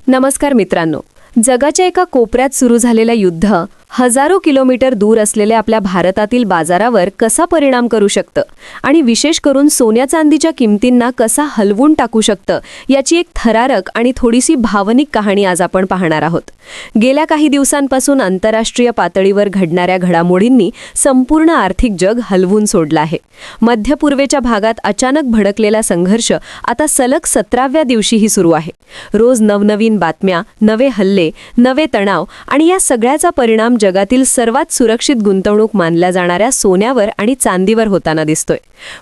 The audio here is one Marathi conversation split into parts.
नमस्कार मित्रांनो. जगाच्या एका कोपऱ्यात सुरू झालेलं युद्ध हजारो किलोमीटर दूर असलेल्या आपल्या भारतातील बाजारावर कसा परिणाम करू शकतं आणि विशेष करून सोन्या चांदीच्या किमतींना कसा हलवून टाकू शकतं याची एक थरारक आणि थोडीशी भावनिक कहाणी आज आपण पाहणार आहोत. गेल्या काही दिवसांपासून आंतरराष्ट्रीय पातळीवर घडणाऱ्या घडामोडींनी संपूर्ण आर्थिक जग हलवून सोडलं आहे. मध्य पूर्वेच्या भागात अचानक भडकलेला संघर्ष आता सलग 17व्या दिवशीही सुरू आहे. रोज नवनवीन बातम्या, नवे हल्ले, नवे तणाव आणि या सगळ्याचा परिणाम जगातील सर्वात सुरक्षित गुंतवणूक मानल्या जाणाऱ्या सोन्यावर आणि चांदीवर होताना दिसतोय.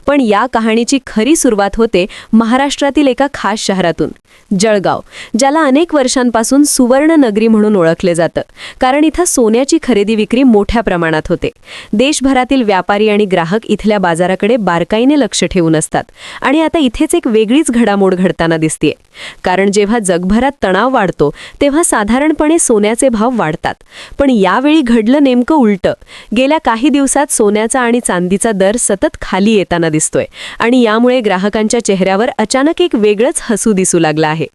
पण या कहाणीची खरी सुरुवात होते महाराष्ट्रातील एका खास शहरातून, जळगाव, ज्याला अनेक वर्षांपासून सुवर्ण नगरी म्हणून ओळखले जातं. कारण इथं सोन्याची खरेदी विक्री मोठ्या प्रमाणात होते. देशभरातील व्यापारी आणि ग्राहक इथल्या बाजाराकडे बारकाईने लक्ष ठेवून असतात. आणि आता इथेच एक वेगळीच घडामोड घडताना दिसतेय. कारण जेव्हा जगभरात तणाव वाढतो तेव्हा साधारणपणे सोन्याचे भाव वाढतात. पण यावेळी घडलं नेमकं उलटं. गेल्या काही दिवसात सोन्याचा आणि चांदीचा दर सतत खाली येताना दिसतोय आणि यामुळे ग्राहकांच्या चेहऱ्यावर अचानक एक वेगळंच हसू दिसू लागलं आहे.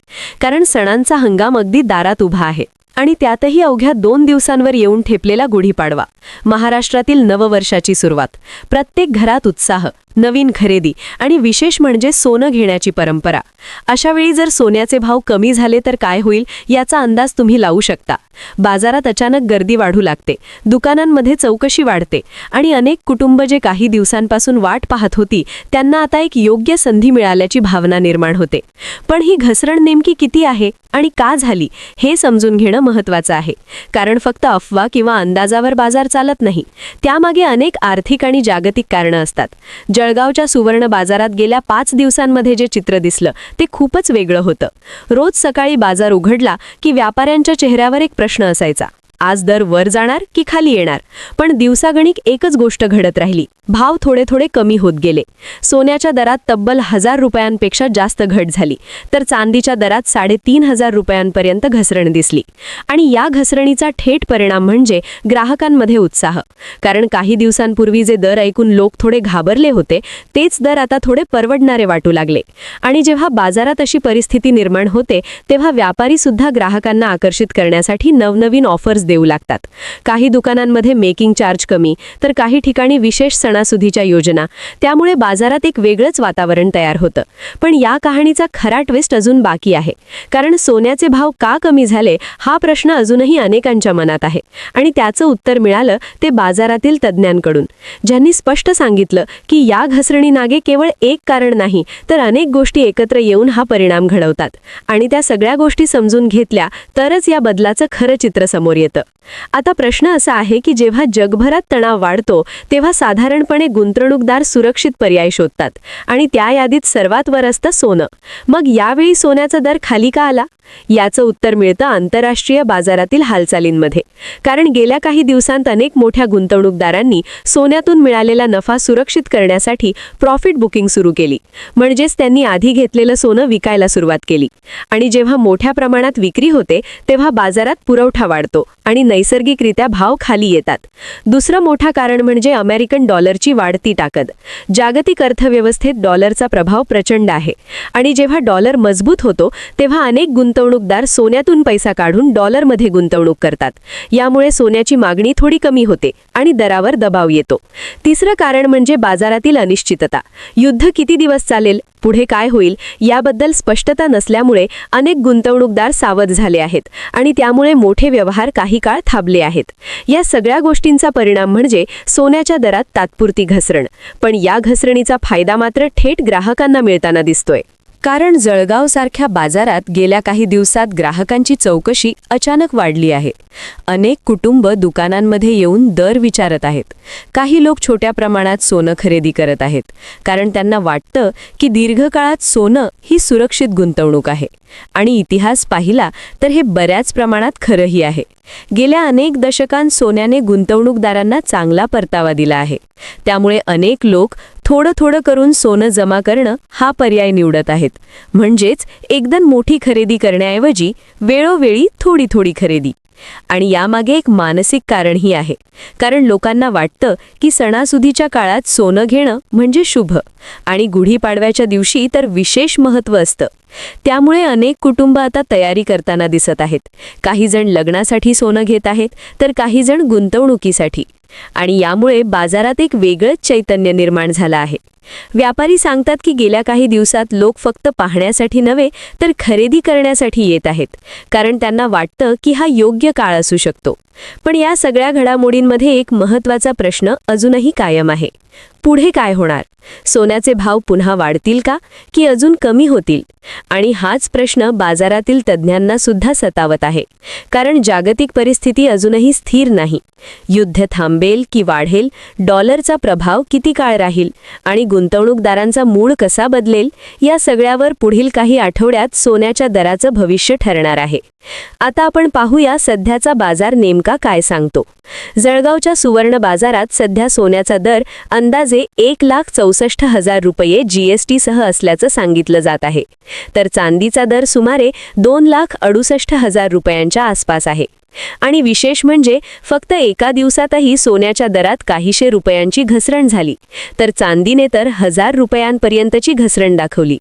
कारण सणांचा हंगाम अगदी दारात उभा आहे. आणि त्यातही अवघ्या 2 दिवसांवर येऊन ठेपलेला गुढीपाडवा, महाराष्ट्रातील नववर्षाची सुरुवात. प्रत्येक घरात उत्साह, नवीन खरेदी आणि विशेष म्हणजे सोनं घेण्याची परंपरा. अशावेळी जर सोन्याचे भाव कमी झाले तर काय होईल याचा अंदाज तुम्ही लावू शकता. बाजारात अचानक गर्दी वाढू लागते, दुकानांमध्ये चौकशी वाढते आणि अनेक कुटुंब जे काही दिवसांपासून वाट पाहत होती त्यांना आता एक योग्य संधी मिळाल्याची भावना निर्माण होते. पण ही घसरण नेमकी किती आहे आणि का झाली हे समजून घेणं महत्त्वाचं आहे. कारण फक्त अफवा किंवा अंदाजावर बाजार चालत नाही, त्यामागे अनेक आर्थिक आणि जागतिक कारणं असतात. जळगावच्या सुवर्ण बाजारात गेल्या 5 दिवसांमध्ये जे चित्र दिसलं ते खूपच वेगळं होतं. रोज सकाळी बाजार उघडला की व्यापाऱ्यांच्या चेहऱ्यावर एक प्रश्न असायचा, आज दर वर जाणार की खाली येणार. पण दिवसागणिक एकच गोष्ट घडत राहिली, भाव थोडे थोडे कमी होत गेले. सोन्याच्या दरात तब्बल 1000 रुपयांपेक्षा जास्त घट झाली, तर चांदीच्या दरात 3500 रुपयांपर्यंत घसरण दिसली. आणि या घसरणीचा थेट परिणाम म्हणजे ग्राहकांमध्ये उत्साह. कारण काही दिवसांपूर्वी जे दर ऐकून लोक थोडे घाबरले होते तेच दर आता थोडे परवडणारे वाटू लागले. आणि जेव्हा बाजारात अशी परिस्थिती निर्माण होते तेव्हा व्यापारी सुद्धा ग्राहकांना आकर्षित करण्यासाठी नवनवीन ऑफर्स देऊ लागतात. काही दुकानांमध्ये मेकिंग चार्ज कमी, तर काही ठिकाणी विशेष सणासुदीच्या योजना. त्यामुळे बाजारात एक वेगळंच वातावरण तयार होतं. पण या कहाणीचा खरा ट्विस्ट अजून बाकी आहे. कारण सोन्याचे भाव का कमी झाले हा प्रश्न अजूनही अनेकांच्या मनात आहे. आणि त्याचं उत्तर मिळालं ते बाजारातील तज्ज्ञांकडून, ज्यांनी स्पष्ट सांगितलं की या घसरणीमागे केवळ एक कारण नाही, तर अनेक गोष्टी एकत्र येऊन हा परिणाम घडवतात. आणि त्या सगळ्या गोष्टी समजून घेतल्या तरच या बदलाचं खरं चित्र समोर येतं. आता प्रश्न असा आहे की जेव्हा जगभरात तणाव वाढतो तेव्हा साधारणपणे गुंतवणूकदार सुरक्षित पर्याय शोधतात आणि त्या यादीत सर्वात वर असतं सोनं. मग यावेळी सोन्याचा दर खाली का आला? याचं उत्तर मिळतं आंतरराष्ट्रीय बाजारातील हालचालींमध्ये. कारण गेल्या काही दिवसांत अनेक मोठ्या गुंतवणूकदारांनी सोन्यातून मिळालेला नफा सुरक्षित करण्यासाठी प्रॉफिट बुकिंग सुरू केली. म्हणजेच त्यांनी आधी घेतलेलं सोनं विकायला सुरुवात केली. आणि जेव्हा मोठ्या प्रमाणात विक्री होते तेव्हा बाजारात पुरवठा वाढतो आणि नैसर्गिकरित्या भाव खाली येतात. दुसरं मोठं कारण म्हणजे अमेरिकन डॉलरची वाढती ताकद. जागतिक अर्थव्यवस्थेत डॉलरचा प्रभाव प्रचंड आहे. आणि जेव्हा डॉलर मजबूत होतो तेव्हा अनेक गुंतवणूकदार सोन्यातून पैसा काढून डॉलरमध्ये गुंतवणूक करतात. यामुळे सोन्याची मागणी थोडी कमी होते आणि दरावर दबाव येतो. तिसरं कारण म्हणजे बाजारातील अनिश्चितता. युद्ध किती दिवस चालेल, पुढे काय होईल याबद्दल स्पष्टता नसल्यामुळे अनेक गुंतवणूकदार सावध झाले आहेत आणि त्यामुळे मोठे व्यवहार काही काळ थांबले आहेत. या सगळ्या गोष्टींचा परिणाम म्हणजे सोन्याच्या दरात तात्पुरती घसरण. पण या घसरणीचा फायदा मात्र थेट ग्राहकांना मिळताना दिसतोय. कारण जळगावसारख्या बाजारात गेल्या काही दिवसात ग्राहकांची चौकशी अचानक वाढली आहे. अनेक कुटुंब दुकानांमध्ये येऊन दर विचारत आहेत. काही लोक छोट्या प्रमाणात सोनं खरेदी करत आहेत, कारण त्यांना वाटतं की दीर्घकाळात सोनं ही सुरक्षित गुंतवणूक आहे. आणि इतिहास पाहिला तर हे बऱ्याच प्रमाणात खरंही आहे. गेल्या अनेक दशकांत सोन्याने गुंतवणूकदारांना चांगला परतावा दिला आहे. त्यामुळे अनेक लोक थोडं थोडं करून सोनं जमा करणं हा पर्याय निवडत आहेत. म्हणजेच एकदम मोठी खरेदी करण्याऐवजी वेळोवेळी थोडी थोडी खरेदी. आणि यामागे एक मानसिक कारणही आहे. कारण लोकांना वाटतं की सणासुदीच्या काळात सोनं घेणं म्हणजे शुभ आणि गुढीपाडव्याच्या दिवशी तर विशेष महत्त्व असतं. त्यामुळे अनेक कुटुंब आता तयारी करताना दिसत आहेत. काही जण लग्नासाठी सोनं घेत आहेत, तर काही जण गुंतवणुकीसाठी. आणि यामुळे बाजारात एक वेगळंच चैतन्य निर्माण झालं आहे. व्यापारी सांगतात की गेल्या काही दिवसात लोक फक्त पाहण्यासाठी नव्हे तर खरेदी करण्यासाठी येत आहेत, कारण त्यांना वाटतं की हा योग्य काळ असू शकतो. पण या सगळ्या घडामोडींमध्ये एक महत्त्वाचा प्रश्न अजूनही कायम आहे. पुढे काय होणार? सोन्याचे भाव पुन्हा वाढतील का की अजून कमी होतील? आणि हाच प्रश्न बाजारातील तज्ज्ञांना सुद्धा सतावत आहे. कारण जागतिक परिस्थिती अजूनही स्थिर नाही. युद्ध थांबेल की वाढेल, डॉलरचा प्रभाव किती काळ राहील आणि गुंतवणूकदारांचा मूड कसा बदलेल, या सगळ्यावर पुढील काही आठवड्यात सोन्याच्या दराचं भविष्य ठरणार आहे. आता आपण पाहूया सध्याचा बाजार नेमका काय सांगतो. जळगावच्या सुवर्ण बाजारात सध्या सोन्याचा दर अंदाजे 1,64,000 रुपये GST सह असल्याचं सांगितलं जात आहे. तर चांदीचा दर सुमारे 2,68,000 रुपयांच्या आसपास आहे. आणि विशेष म्हणजे फक्त एका दिवसातही सोन्याच्या दरात काहीशे रुपयांची घसरण झाली, तर चांदीने तर 1,000 रुपयांपर्यंतची घसरण दाखवली.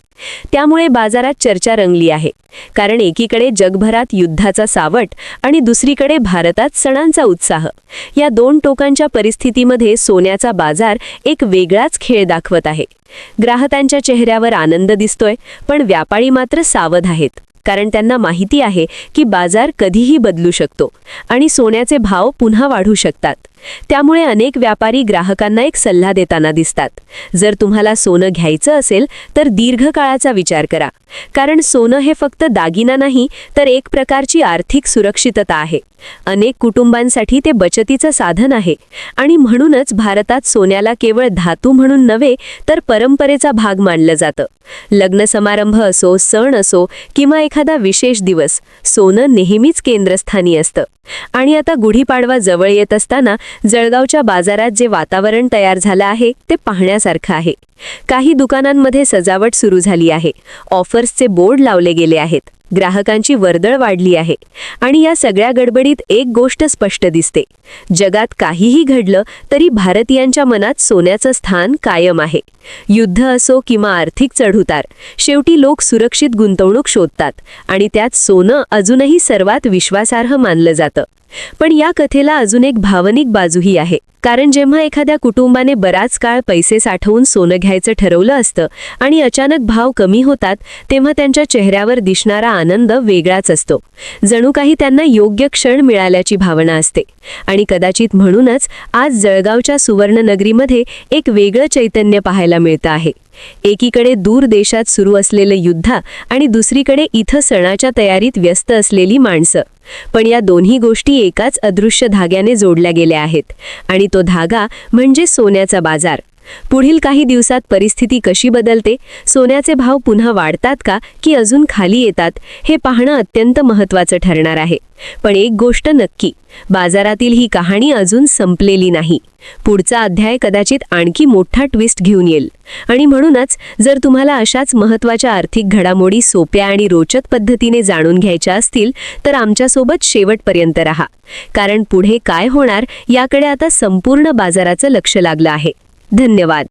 त्यामुळे बाजारात चर्चा रंगली आहे. कारण एकीकडे जगभरात युद्धाचा सावट आणि दुसरीकडे भारतात सणांचा उत्साह. या दोन टोकांच्या परिस्थितीमध्ये सोन्याचा बाजार एक वेगळाच खेळ दाखवत आहे. ग्राहकांच्या चेहऱ्यावर आनंद दिसतोय, पण व्यापारी मात्र सावध आहेत. कारण त्यांना माहिती आहे की बाजार कधीही बदलू शकतो आणि सोन्याचे भाव पुन्हा वाढू शकतात. त्यामुळे अनेक व्यापारी ग्राहकांना एक सल्ला देताना दिसतात. जर तुम्हाला सोनं घ्यायचं असेल तर दीर्घकाळाचा विचार करा. कारण सोनं हे फक्त दागिना नाही, तर एक प्रकारची आर्थिक सुरक्षितता आहे. अनेक कुटुंबांसाठी ते बचतीचं साधन आहे. आणि म्हणूनच भारतात सोन्याला केवळ धातू म्हणून नव्हे तर परंपरेचा भाग मानलं जातं. लग्न समारंभ असो, सण असो किंवा एखादा विशेष दिवस, सोनं नेहमीच केंद्रस्थानी असतं. आणि आता गुढीपाडवा जवळ येत असताना जळगावच्या बाजारात जे वातावरण तयार झालं आहे ते पाहण्यासारखं आहे. काही दुकानांमध्ये सजावट सुरू झाली आहे. ऑफर्सचे बोर्ड लावले गेले आहेत. ग्राहकांची वर्दळ वाढली आहे. आणि या सगळ्या गडबडीत एक गोष्ट स्पष्ट दिसते. जगात काहीही घडलं तरी भारतीयांच्या मनात सोन्याचं स्थान कायम आहे. युद्ध असो किंवा आर्थिक चढउतार, शेवटी लोक सुरक्षित गुंतवणूक शोधतात आणि त्यात सोनं अजूनही सर्वात विश्वासार्ह मानलं जातं. पण या कथेला अजून एक भावनिक बाजूही आहे. कारण जेव्हा एखाद्या कुटुंबाने बराच काळ पैसे साठवून सोनं घ्यायचं ठरवलं असतं आणि अचानक भाव कमी होतात, तेव्हा त्यांच्या चेहऱ्यावर दिसणारा आनंद वेगळाच असतो. जणू काही त्यांना योग्य क्षण मिळाल्याची भावना असते. आणि कदाचित म्हणूनच आज जळगावच्या सुवर्णनगरीमध्ये एक वेगळं चैतन्य पाहायला मिळतं आहे. एकीकडे दूर देशात सुरू असलेलं युद्ध आणि दुसरीकडे इथं सणाच्या तयारीत व्यस्त असलेली माणसं. पण या दोन्ही गोष्टी एकाच अदृश्य धाग्याने जोडल्या गेल्या आहेत. आणि तो धागा म्हणजे सोन्याचा बाजार. पुढील काही दिवसात परिस्थिती कशी बदलते, सोन्याचे भाव पुन्हा वाढतात का की अजून खाली येतात, हे पाहणं अत्यंत महत्त्वाचं ठरणार आहे. पण एक गोष्ट नक्की, बाजारातील ही कहाणी अजून संपलेली नाही. पुढचा अध्याय कदाचित आणखी मोठा ट्विस्ट घेऊन येईल. आणि म्हणूनच जर तुम्हाला अशाच महत्त्वाच्या आर्थिक घडामोडी सोप्या आणि रोचक पद्धतीने जाणून घ्यायच्या असतील तर आमच्यासोबत शेवटपर्यंत राहा. कारण पुढे काय होणार याकडे आता संपूर्ण बाजाराचं लक्ष लागलं आहे. धन्यवाद.